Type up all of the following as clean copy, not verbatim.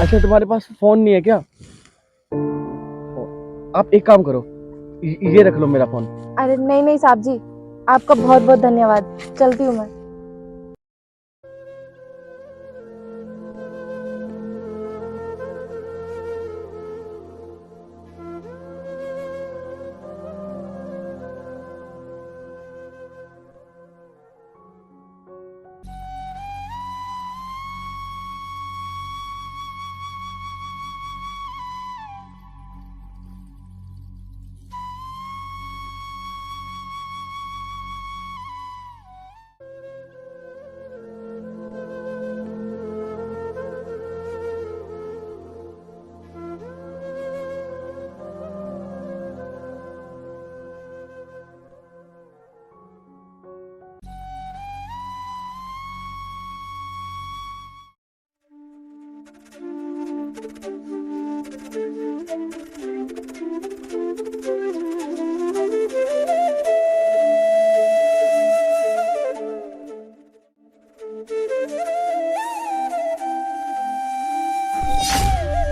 अच्छा, तुम्हारे पास फोन नहीं है क्या? आप एक काम करो, ये रख लो मेरा फोन। अरे नहीं नहीं साहब जी, आपका बहुत बहुत धन्यवाद। चलती हूँ मैं।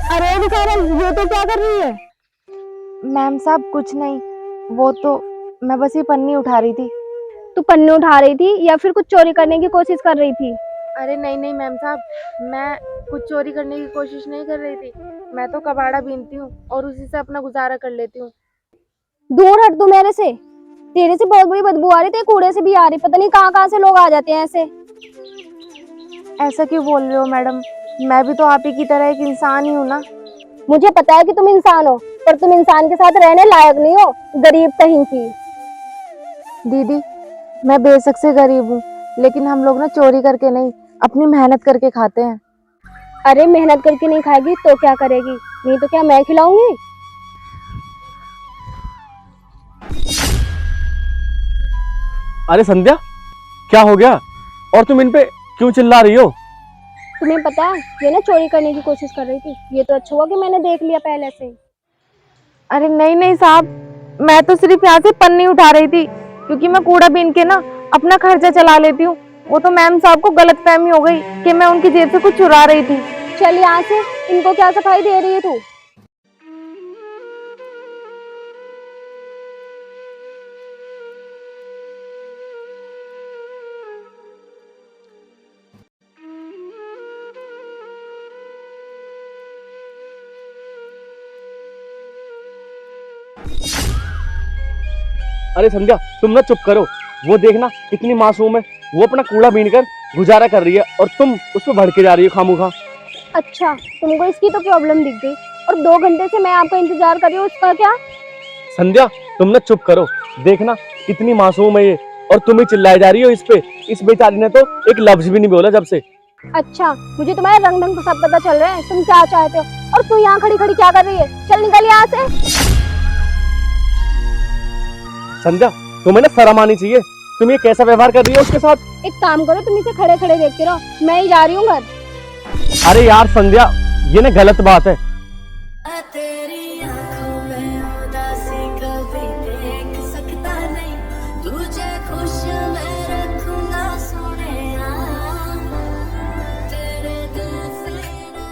अरे निकारम, ये तो क्या कर रही है? मैम साहब कुछ नहीं, वो तो मैं बस ये पन्नी उठा रही थी। तू पन्नी उठा रही थी या फिर कुछ चोरी करने की कोशिश कर रही थी? अरे नहीं नहीं मैम साहब, मैं कुछ चोरी करने की कोशिश नहीं कर रही थी। मैं तो कबाड़ा बीनती हूँ और उसी से अपना गुजारा कर लेती हूँ। दूर हट तू मेरे से। तेरे से बहुत बड़ी बदबू आ रही थी, कूड़े से भी आ रही। पता नहीं कहाँ कहाँ से लोग आ जाते हैं ऐसे। ऐसा क्यों बोल रहे हो मैडम? मैं भी तो आप ही की तरह एक इंसान ही हूँ ना। मुझे पता है कि तुम इंसान हो, पर तुम इंसान के साथ रहने लायक नहीं हो, गरीब कहीं की। दीदी, मैं बेशक से गरीब हूँ, लेकिन हम लोग ना चोरी करके नहीं, अपनी मेहनत करके खाते हैं। अरे मेहनत करके नहीं खाएगी तो क्या करेगी? नहीं तो क्या मैं खिलाऊंगी? अरे संध्या, क्या हो गया? और तुम इन पे क्यों चिल्ला रही हो? तुम्हें पता है ये ना चोरी करने की कोशिश कर रही थी। ये तो अच्छा हुआ कि मैंने देख लिया पहले से। अरे नहीं नहीं साहब, मैं तो सिर्फ यहाँ से पन्नी उठा रही थी, क्योंकि मैं कूड़ा बीन के ना अपना खर्चा चला लेती हूँ। वो तो मैम साहब को गलतफहमी हो गई कि मैं उनकी जेब से कुछ चुरा रही थी। चल यहाँ से, इनको क्या सफाई दे रही है तू? अरे संध्या, तुम ना चुप करो। वो देखना कितनी मासूम है, वो अपना कूड़ा बीन कर गुजारा कर रही है और तुम उस पर भड़के जा रही हो खामोखा। अच्छा, तुमको इसकी तो प्रॉब्लम दिख गई, और 2 घंटे से मैं आपका इंतजार कर रही हूँ, उसका क्या? संध्या, तुम ना चुप करो। देखना कितनी मासूम है ये, और तुम ही चिल्लाए जा रही हो इस पे। इस बेचारी ने तो एक लफ्ज भी नहीं बोला जब से। अच्छा, मुझे तुम्हारे रंग ढंग तो सब पता चल रहे हैं, तुम क्या चाहते हो। और तू यहाँ खड़ी खड़ी क्या कर रही है? चल निकल यहाँ से। संध्या, तुम्हें ना शर्म आनी चाहिए। तुम ये कैसा व्यवहार कर रही हो उसके साथ? एक काम करो, तुम इसे खड़े खड़े देखते रहो, मैं ही जा रही हूँ घर। अरे यार संध्या, ये ना गलत बात है। तेरी आंखों में उदासी कभी देख सकता नहीं, तुझे खुश मैं रखूंगा सोनिया, तेरे दिल से ना।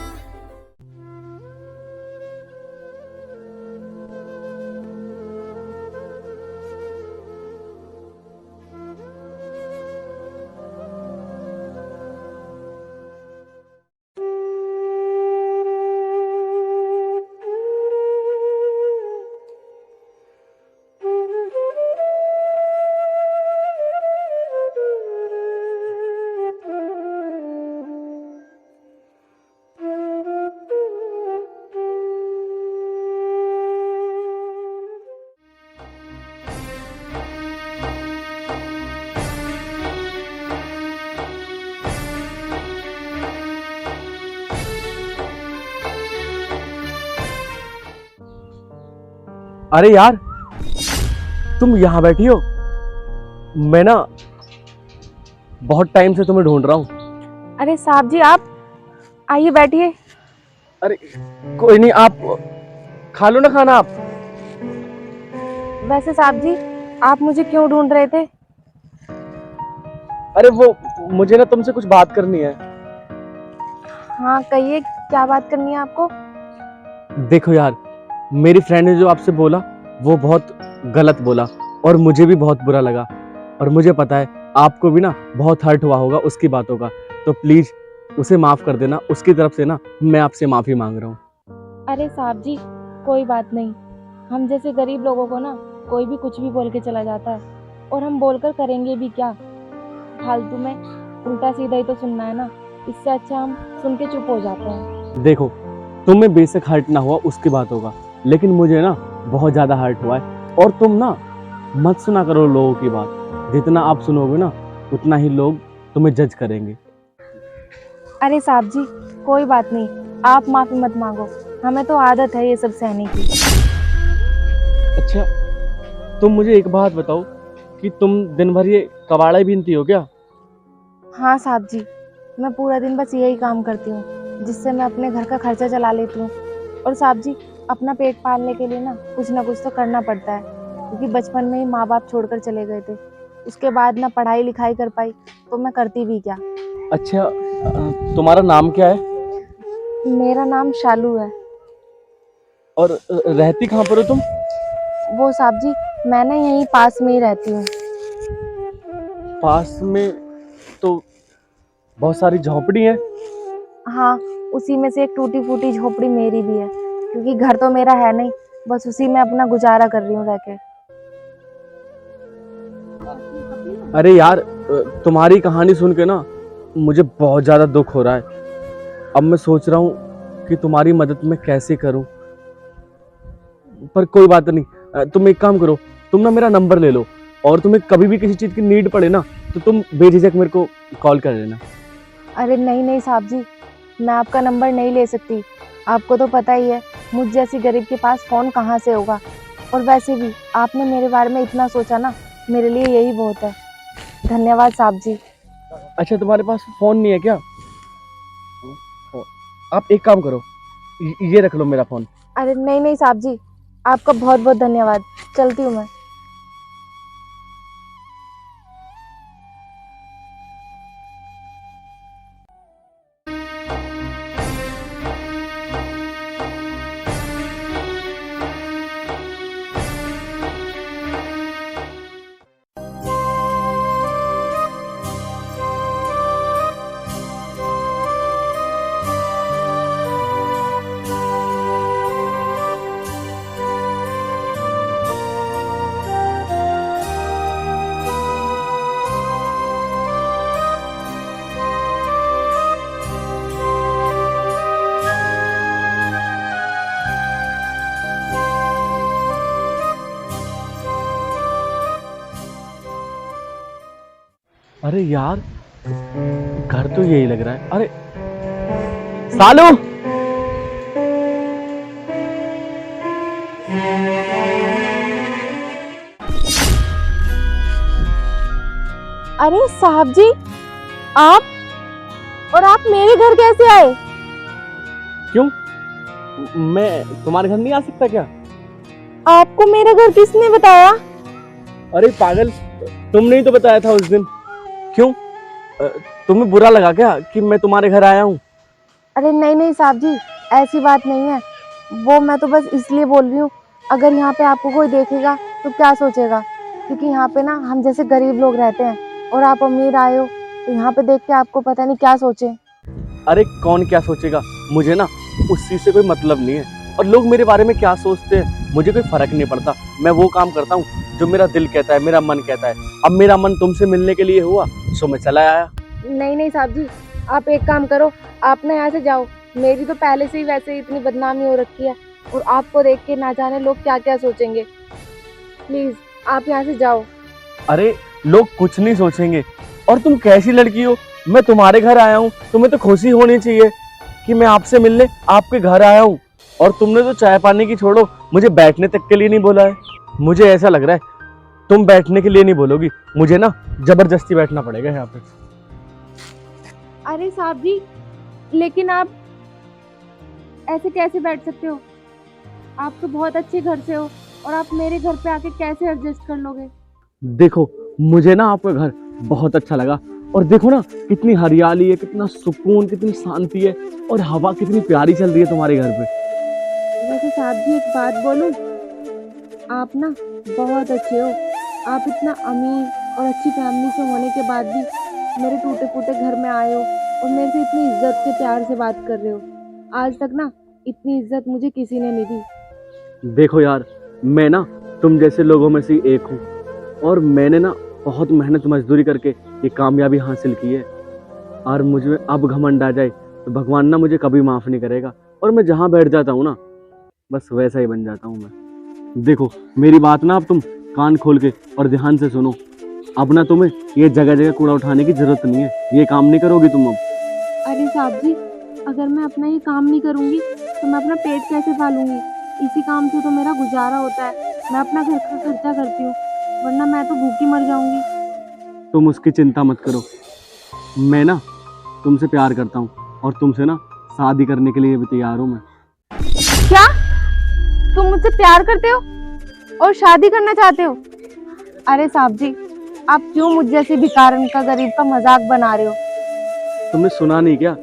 अरे यार, तुम यहाँ बैठी हो? मैं ना बहुत टाइम से तुम्हें ढूंढ रहा हूँ। अरे साहब जी, आप आइए बैठिए। अरे कोई नहीं, आप खा लो ना खाना आप। वैसे साहब जी, आप मुझे क्यों ढूंढ रहे थे? अरे वो मुझे ना तुमसे कुछ बात करनी है। हाँ कहिए, क्या बात करनी है आपको? देखो यार, मेरी फ्रेंड ने जो आपसे बोला वो बहुत गलत बोला और मुझे भी बहुत बुरा लगा, और मुझे पता है आपको भी ना बहुत हर्ट हुआ होगा उसकी बातों का। तो प्लीज उसे माफ कर देना, उसकी तरफ से ना मैं आपसे माफी मांग रहा हूँ। अरे साहब जी, कोई बात नहीं। हम जैसे गरीब लोगों को ना कोई भी कुछ भी बोल के चला जाता है, और हम बोलकर करेंगे भी क्या? फालतू में उल्टा सीधा ही तो सुनना है ना। इससे अच्छा हम सुन के चुप हो जाते हैं। देखो, तुम्हें बेशक हर्ट ना हुआ उसकी बातों का, लेकिन मुझे ना बहुत ज़्यादा हर्ट हुआ है। और तुम ना मत सुना करो लोगों की बात, जितना आप सुनोगे ना उतना ही लोग तुम्हें जज करेंगे। अरे साहब जी, कोई बात नहीं, आप माफ़ी मत मांगो। हमें तो आदत है ये सब सहने की। अच्छा, तुम मुझे एक बात बताओ कि तुम दिन भर ये कबाड़ा ही बीनती हो क्या? हाँ साहब जी, मैं पूरा दिन बस यही काम करती हूँ, जिससे मैं अपने घर का खर्चा चला लेती हूँ। और साहब जी, अपना पेट पालने के लिए ना कुछ तो करना पड़ता है, क्योंकि बचपन में ही माँ बाप छोड़कर चले गए थे। उसके बाद ना पढ़ाई लिखाई कर पाई, तो मैं करती भी क्या। अच्छा, तुम्हारा नाम क्या है मेरा नाम शालू है। और रहती कहाँ पर हो तुम? वो साहब जी, मैं ना यहीं पास में ही रहती हूँ। पास में तो बहुत सारी झोंपड़ी है। हाँ, उसी में से एक टूटी फूटी झोपड़ी मेरी भी है, क्योंकि घर तो मेरा है नहीं, बस उसी में अपना गुजारा कर रही हूँ रह के। अरे यार, तुम्हारी कहानी सुन के ना मुझे बहुत ज़्यादा दुख हो रहा है। अब मैं सोच रहा हूँ कि तुम्हारी मदद मैं कैसे करूँ, पर कोई बात नहीं। तुम एक काम करो, तुम ना मेरा नंबर ले लो, और तुम्हें कभी भी किसी चीज़ की नीड पड़े ना तो तुम बेझिझक मेरे को कॉल कर लेना। अरे नहीं नहीं साहब जी, मैं आपका नंबर नहीं ले सकती। आपको तो पता ही है मुझ जैसी गरीब के पास फ़ोन कहाँ से होगा। और वैसे भी आपने मेरे बारे में इतना सोचा ना, मेरे लिए यही बहुत है। धन्यवाद साहब जी। अच्छा, तुम्हारे पास फ़ोन नहीं है क्या? आप एक काम करो, ये रख लो मेरा फ़ोन। अरे नहीं नहीं साहब जी, आपका बहुत बहुत धन्यवाद। चलती हूँ मैं। अरे यार, घर तो यही लग रहा है। अरे सालू! अरे साहब जी, आप मेरे घर कैसे आए? क्यों, मैं तुम्हारे घर नहीं आ सकता क्या? आपको मेरा घर किसने बताया? अरे पागल, तुमने ही तो बताया था उस दिन। क्यों, तुम्हें बुरा लगा क्या कि मैं तुम्हारे घर आया हूँ? अरे नहीं नहीं साहब जी, ऐसी बात नहीं है। वो मैं तो बस इसलिए बोल रही हूँ, अगर यहाँ पे आपको कोई देखेगा तो क्या सोचेगा, क्योंकि यहाँ पे ना हम जैसे गरीब लोग रहते हैं, और आप अमीर आए हो, तो यहाँ पे देख के आपको पता नहीं क्या सोचे। अरे कौन क्या सोचेगा, मुझे ना उस चीज़ से कोई मतलब नहीं है। और लोग मेरे बारे में क्या सोचते हैं मुझे कोई फर्क नहीं पड़ता। मैं वो काम करता हूँ जो मेरा दिल कहता है, मेरा मन कहता है। अब मेरा मन तुमसे मिलने के लिए हुआ, सो मैं चला आया। नहीं नहीं साहब जी, आप एक काम करो, आप ना यहाँ से जाओ। मेरी तो पहले से ही वैसे ही इतनी बदनामी हो रखी है, और आपको देख के ना जाने लोग क्या क्या सोचेंगे। प्लीज आप यहाँ से जाओ। अरे लोग कुछ नहीं सोचेंगे। और तुम कैसी लड़की हो, मैं तुम्हारे घर आया हूँ, तुम्हें तो खुशी होनी चाहिए कि मैं आपसे मिलने आपके घर आया हूँ। और तुमने तो चाय पानी की छोड़ो, मुझे बैठने तक के लिए नहीं बोला है। मुझे ऐसा लग रहा है तुम बैठने के लिए नहीं बोलोगी, मुझे ना जबरदस्ती बैठना पड़ेगा यहाँ पे। अरे साहब जी, लेकिन आप ऐसे कैसे बैठ सकते हो? आप तो बहुत अच्छे घर से हो, और आप मेरे घर पे आके कैसे एडजस्ट कर लोगे? देखो, मुझे ना आपका घर बहुत अच्छा लगा, और देखो ना कितनी हरियाली है, कितना सुकून, कितनी शांति है, और हवा कितनी प्यारी चल रही है तुम्हारे घर पे। वैसे साहब जी एक बात बोलूं, आप ना बहुत अच्छे हो। आप इतना अमीर और अच्छी फैमिली से होने के बाद भी मेरे टूटे फूटे घर में आए हो और मेरे से इतनी इज्जत से प्यार से बात कर रहे हो। आज तक ना इतनी इज्जत मुझे किसी ने नहीं दी। देखो यार, मैं ना तुम जैसे लोगों में से एक हूँ, और मैंने ना बहुत मेहनत मजदूरी करके ये कामयाबी हासिल की है, और मुझे अब घमंड आ जाए तो भगवान ना मुझे कभी माफ़ नहीं करेगा, और मैं जहाँ बैठ जाता हूँ ना बस वैसा ही बन जाता हूँ मैं। देखो मेरी बात ना अब तुम कान खोल के और ध्यान से सुनो। अब ना तुम्हें ये जगह जगह कूड़ा उठाने की जरूरत नहीं है, ये काम नहीं करोगी तुम अब। अरे साहब जी, अगर मैं अपना ये काम नहीं करूँगी तो मैं अपना पेट कैसे पालूंगी? इसी काम से तो मेरा गुजारा होता है। मैं अपना घर का खर्चा करती हूँ, वरना मैं तो भूखी मर जाऊंगी। तुम उसकी चिंता मत करो, मैं ना तुमसे प्यार करता हूँ, और तुमसे ना शादी करने के लिए भी तैयार हूँ मैं। क्या तुम मुझसे प्यार करते हो और शादी करना चाहते हो? अरे साहब जी, आप क्यों मुझ जैसी भिखारन का, गरीब का मजाक बना रहे हो? तुमने सुना नहीं क्या?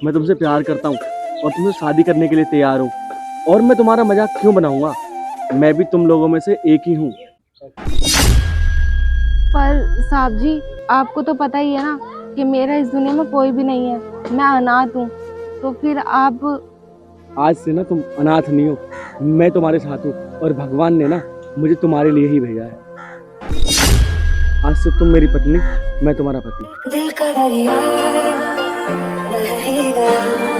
मैं तुमसे प्यार करता हूँ और तुमसे शादी करने के लिए तैयार हूँ, और मैं तुम्हारा मजाक क्यों बनाऊंगा? मैं भी तुम लोगों में से एक ही हूँ। पर साहब जी, आपको तो पता ही है ना कि मेरा इस दुनिया में कोई भी नहीं है, मैं अनाथ हूँ। तो फिर आप आज से ना तुम अनाथ नहीं हो, मैं तुम्हारे साथ हूँ, और भगवान ने ना मुझे तुम्हारे लिए ही भेजा है। आज से तुम मेरी पत्नी, मैं तुम्हारा पति। दिल का दरिया बह ही गया।